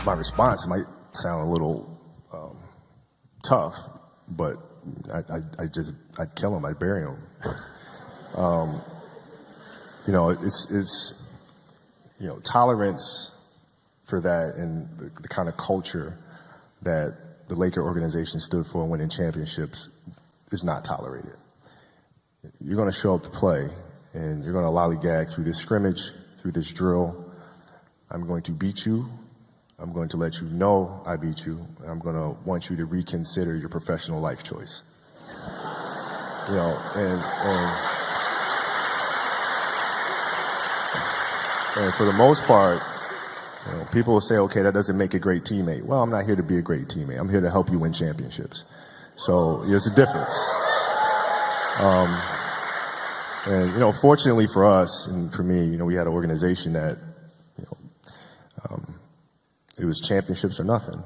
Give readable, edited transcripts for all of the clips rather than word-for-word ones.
my response might sound a little tough, but I'd kill him, I'd bury him. You know, it's you know, tolerance for that and the kind of culture that the Laker organization stood for winning championships is not tolerated. You're going to show up to play, and you're going to lollygag through this scrimmage, through this drill. I'm going to beat you. I'm going to let you know I beat you. And I'm going to want you to reconsider your professional life choice. You know, and for the most part, you know, people will say, okay, that doesn't make a great teammate. Well, I'm not here to be a great teammate. I'm here to help you win championships. So there's a difference. And, you know, fortunately for us and for me, you know, we had an organization that, you know, it was championships or nothing.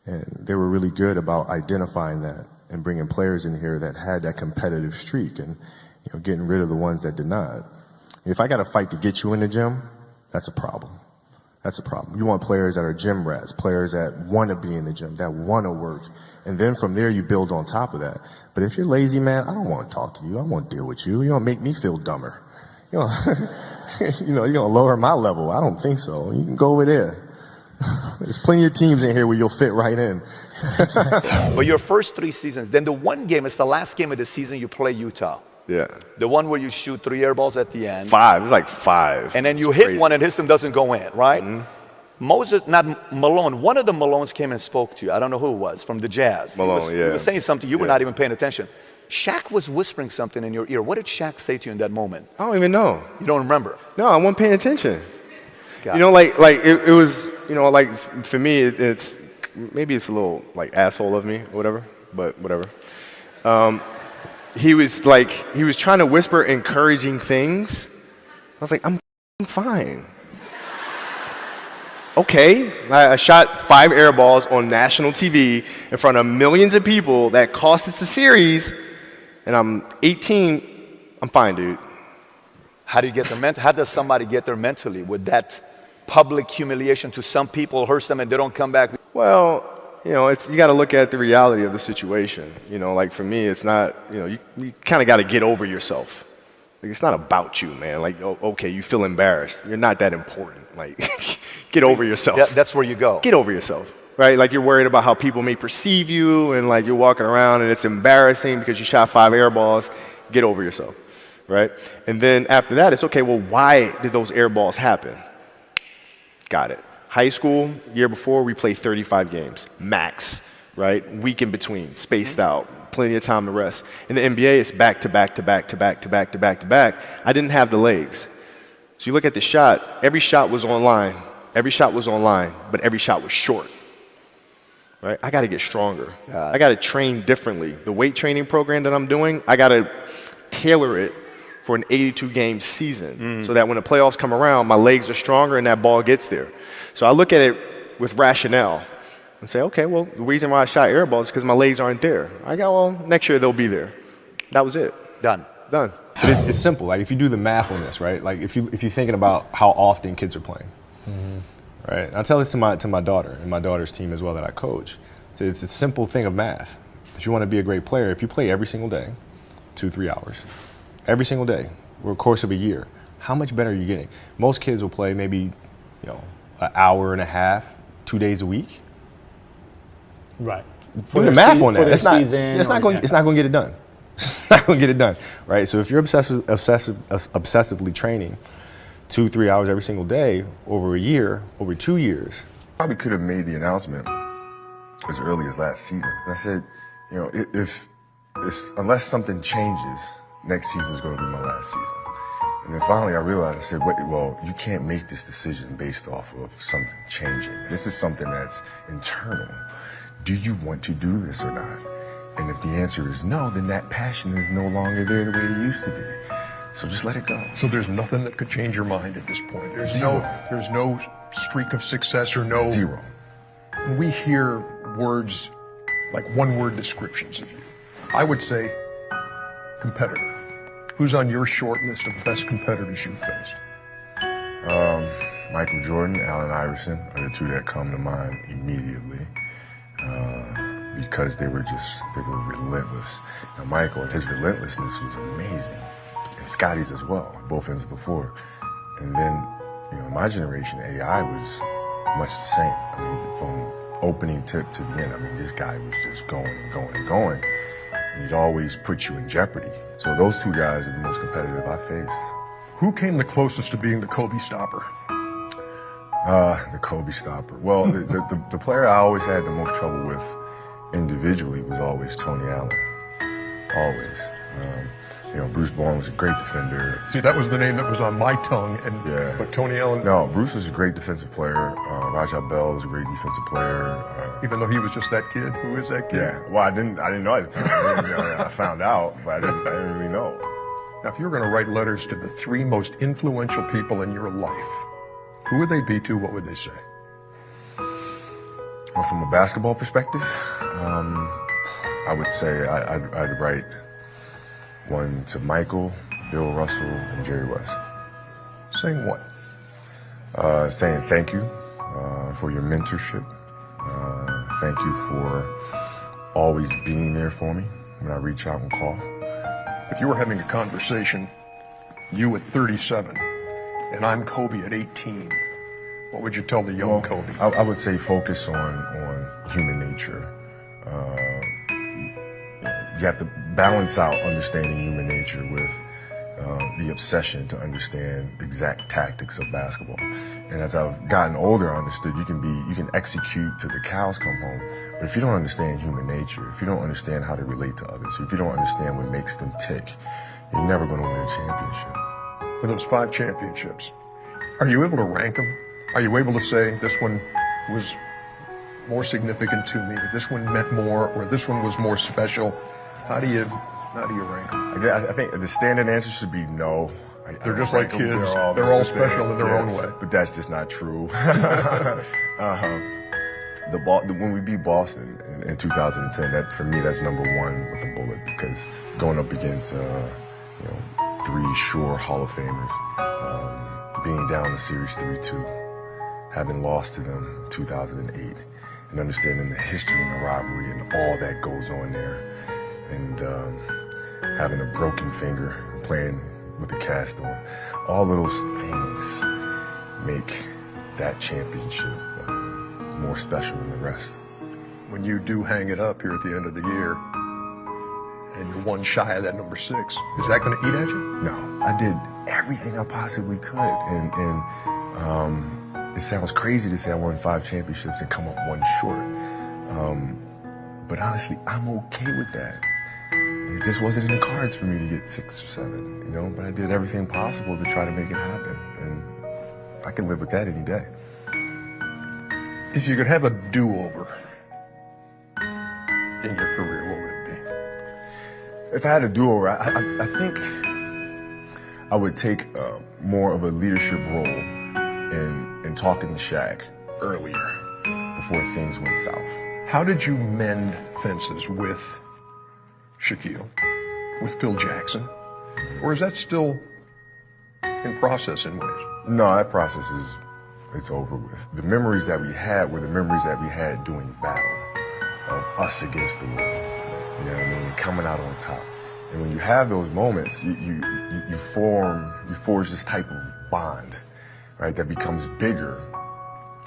And they were really good about identifying that and bringing players in here that had that competitive streak and, you know, getting rid of the ones that did not. If I got to fight to get you in the gym, that's a problem. That's a problem. You want players that are gym rats, players that want to be in the gym, that want to work. And then from there, you build on top of that. But if you're lazy, man, I don't want to talk to you. I don't want to deal with you. You're going to make me feel dumber. You know, you know, you're going to lower my level. I don't think so. You can go over there. There's plenty of teams in here where you'll fit right in. But your first 3 seasons, then the one game, it's the last game of the season you play Utah. Yeah. The one where you shoot 3 air balls at the end. 5. It was like 5. And then you hit one and his team doesn't go in, right? Mm-hmm. Moses, not Malone, one of the Malones came and spoke to you. I don't know who it was, from the Jazz. Malone, he was saying something, you were not even paying attention. Shaq was whispering something in your ear. What did Shaq say to you in that moment? I don't even know. You don't remember? No, I wasn't paying attention. Got you know, like it was, you know, like for me, it's maybe it's a little like asshole of me or whatever, but whatever. He was trying to whisper encouraging things. I was like, I'm fine. Okay, I shot 5 air balls on national TV in front of millions of people that cost us the series, and I'm 18. I'm fine, dude. How do you get there how does somebody get there mentally with that public humiliation? To some people hurts them and they don't come back? Well, you know, you got to look at the reality of the situation. You know, like for me, it's not, you know, you kind of got to get over yourself. Like, it's not about you, man. Like, oh, okay, you feel embarrassed. You're not that important. Like, get over yourself. That's where you go. Get over yourself, right? Like, you're worried about how people may perceive you, and like you're walking around and it's embarrassing because you shot 5 air balls. Get over yourself, right? And then after that, it's okay, well, why did those air balls happen? Got it. High school, year before, we played 35 games, max, right? Week in between, spaced out, plenty of time to rest. In the NBA, it's back to back to back to back to back to back to back. I didn't have the legs. So you look at the shot, every shot was online. Every shot was online, but every shot was short, right? I got to get stronger. I got to train differently. The weight training program that I'm doing, I got to tailor it for an 82-game season so that when the playoffs come around, my legs are stronger and that ball gets there. So I look at it with rationale and say, okay, well, the reason why I shot air balls is because my legs aren't there. I go, well, next year they'll be there. That was it. Done. Done. But it's simple. Like, if you do the math on this, right? Like, if you're thinking about how often kids are playing, right? And I tell this to my daughter and my daughter's team as well that I coach. It's a simple thing of math. If you want to be a great player, if you play every single day, 2-3 hours, every single day, over the course of a year, how much better are you getting? Most kids will play maybe, you know, an hour and a half, 2 days a week. Right. Do the math on that. It's not going to get it done. It's not going to get it done, right? So if you're obsessively training 2-3 hours every single day over a year, over 2 years. Probably could have made the announcement as early as last season. And I said, you know, if unless something changes, next season is going to be my last season. And then finally I realized, I said, wait, well, you can't make this decision based off of something changing. This is something that's internal. Do you want to do this or not? And if the answer is no, then that passion is no longer there the way it used to be. So just let it go. So there's nothing that could change your mind at this point. There's Zero. no streak of success or no. Zero. When we hear words like one-word descriptions of you, I would say competitor. Who's on your short list of best competitors you've faced? Michael Jordan, Allen Iverson are the two that come to mind immediately because they were relentless. Now Michael, his relentlessness was amazing, and Scotty's as well, both ends of the floor. And then, my generation, AI was much the same. I mean, from opening tip to the end, I mean, this guy was just going and going and going. And he'd always put you in jeopardy. So those two guys are the most competitive I faced. Who came the closest to being the Kobe stopper? The Kobe stopper. Well, the player I always had the most trouble with individually was always Tony Allen. Always. Bruce Bowen was a great defender. See, that was the name that was on my tongue, Yeah. but Tony Allen, No, Bruce was a great defensive player. Rajah Bell was a great defensive player. even though he was just that kid, who is that kid? Yeah. Well, I didn't know at the time. I found out, but I didn't really know. Now, if you were going to write letters to the 3 most influential people in your life, who would they be to? What would they say? Well, from a basketball perspective, I would say I'd write one to Michael, Bill Russell, and Jerry West. Saying what? Saying thank you for your mentorship. Thank you for always being there for me when I reach out and call. If you were having a conversation, you at 37, and I'm Kobe at 18, what would you tell the young Kobe? I would say focus on human nature. You have to balance out understanding human nature with the obsession to understand exact tactics of basketball. And as I've gotten older, I understood you can execute till the cows come home, but if you don't understand human nature, if you don't understand how to relate to others, if you don't understand what makes them tick, you're never going to win a championship. For those 5 championships, are you able to rank them? Are you able to say this one was more significant to me, or this one meant more, or this one was more special? How do you rank them? I think the standard answer should be no. They're just like kids. They're all special in their own way. But that's just not true. When we beat Boston in 2010, that for me that's number 1 with a bullet, because going up against 3 sure Hall of Famers, being down the series 3-2, having lost to them in 2008, and understanding the history and the rivalry and all that goes on there, and having a broken finger and playing with a cast on. All of those things make that championship more special than the rest. When you do hang it up here at the end of the year, and you're 1 shy of that number 6, is that going to eat at you? No, I did everything I possibly could, and it sounds crazy to say I won 5 championships and come up 1 short. But honestly, I'm okay with that. It just wasn't in the cards for me to get 6 or 7, but I did everything possible to try to make it happen. And I can live with that any day. If you could have a do-over in your career, what would it be? If I had a do-over, I think I would take more of a leadership role in talking to Shaq earlier, before things went south. How did you mend fences with Shaquille, with Phil Jackson? Or is that still in process in ways? No, that process it's over with. The memories that we had were the memories that we had doing battle, of us against the world. You know what I mean? Coming out on top. And when you have those moments, you forge this type of bond, right? That becomes bigger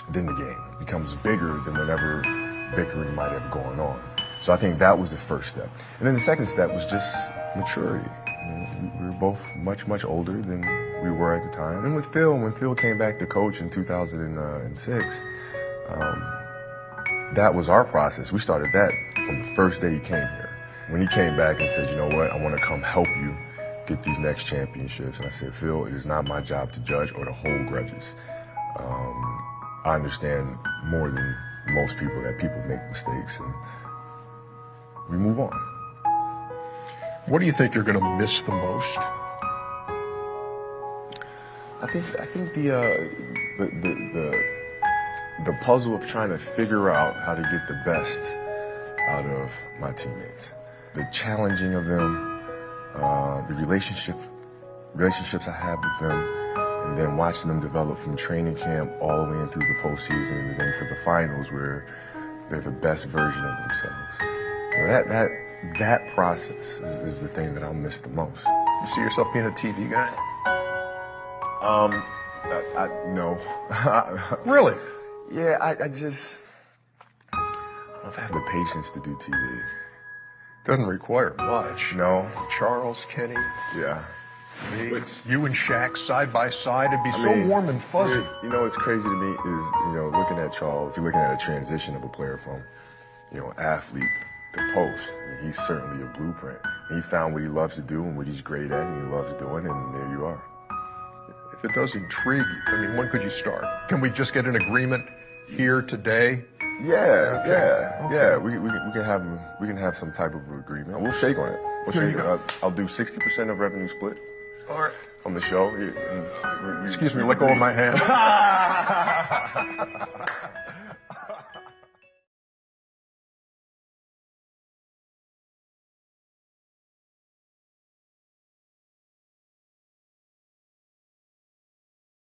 than the game, becomes bigger than whatever bickering might have gone on. So I think that was the first step. And then the second step was just maturity. We were both much, much older than we were at the time. And with Phil, when Phil came back to coach in 2006, that was our process. We started that from the first day he came here. When he came back and said, you know what, I want to come help you get these next championships. And I said, Phil, it is not my job to judge or to hold grudges. I understand more than most people that people make mistakes, and we move on. What do you think you're going to miss the most? I think the puzzle of trying to figure out how to get the best out of my teammates, the challenging of them, the relationships I have with them, And then watching them develop from training camp all the way in through the postseason and then to the finals where they're the best version of themselves. You know, that process is the thing that I'll miss the most. You see yourself being a TV guy? No. Really? Yeah, I don't know if I have the patience to do TV. Doesn't require much. No. Charles, Kenny, Yeah. me, you and Shaq side by side. It'd be I so mean, warm and fuzzy. You know what's crazy to me is, looking at Charles, you're looking at a transition of a player from, athlete to post. I mean, he's certainly a blueprint. He found what he loves to do and what he's great at and he loves doing, and there you are. If it does intrigue you, I mean, when could you start? Can we just get an agreement here today? Yeah, Okay. yeah. We can have some type of agreement. We'll shake on it. There you go. I'll do 60% of revenue split All right. on the show. Excuse me, let go of my hand.